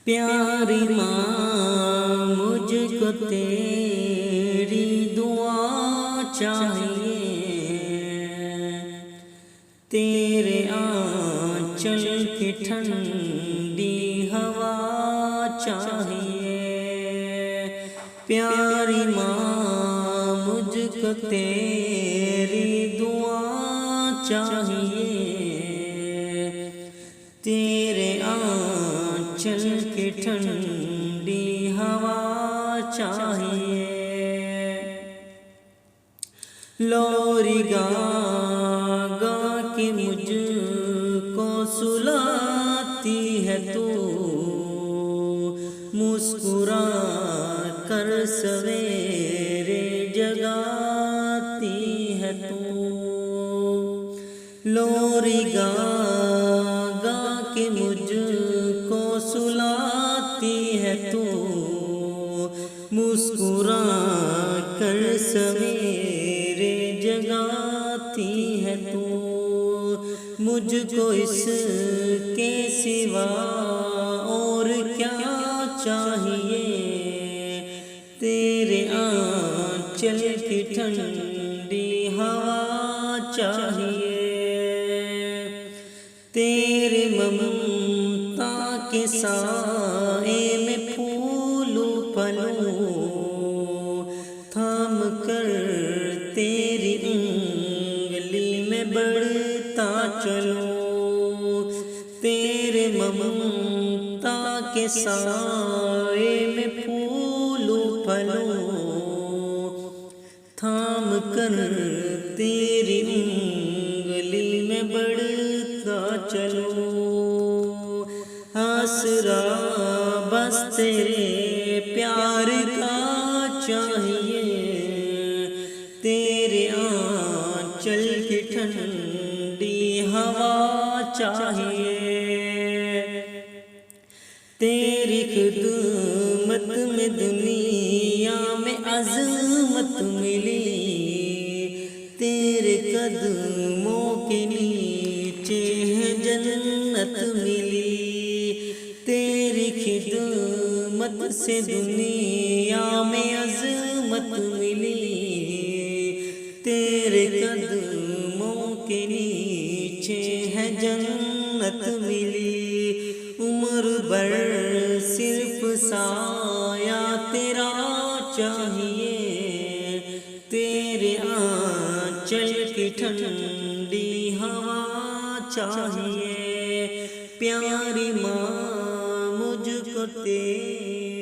پیاری ماں مجھ کو تیری دعا چاہیے، تیرے آنچل کی ٹھنڈی ہوا چاہیے۔ پیاری ماں مجھ کو تیری دعا چاہیے، تیرے آنچل کی ٹھنڈی ہوا چاہیے۔ لوری گا گا کے مجھ کو سلاتی ہے تو، مسکرا کر سویرے جگاتی ہے تو۔ لوری گا گا کے مجھ کو سلاتی ہے تو، مسکرا کر سویرے جگاتی ہے تو۔ مجھ کو اس کے سوا اور کیا چاہیے، تیرے آنچل کی ٹھنڈی ہوا چاہیے۔ تیرے ممتا کے سائے میں پھولوں پھلوں، تھام کر تیری انگلی میں بڑھتا چلوں۔ تیرے ممتا کے سائے میں پھولوں پھلوں، تھام کر تیری انگلی میں بڑھتا چلوں۔ آسرا بس تیرے پیار کا چاہیے، تیرے آنچل کی ٹھنڈی ہوا چاہیے۔ تیری خدمت میں دنیا میں عظمت ملی، تیرے قدموں کے نیچے ہے جنت ملی۔ تیری خدمت سے دنیا میں عظمت ملی، تیرے قدموں کے نیچے ہے جنت ملی۔ عمر بھر صرف سایہ تیرا چاہیے، تیرے آنچل کی ٹھنڈی ہوا چاہیے۔ پیاری ماں مجھ کو تیری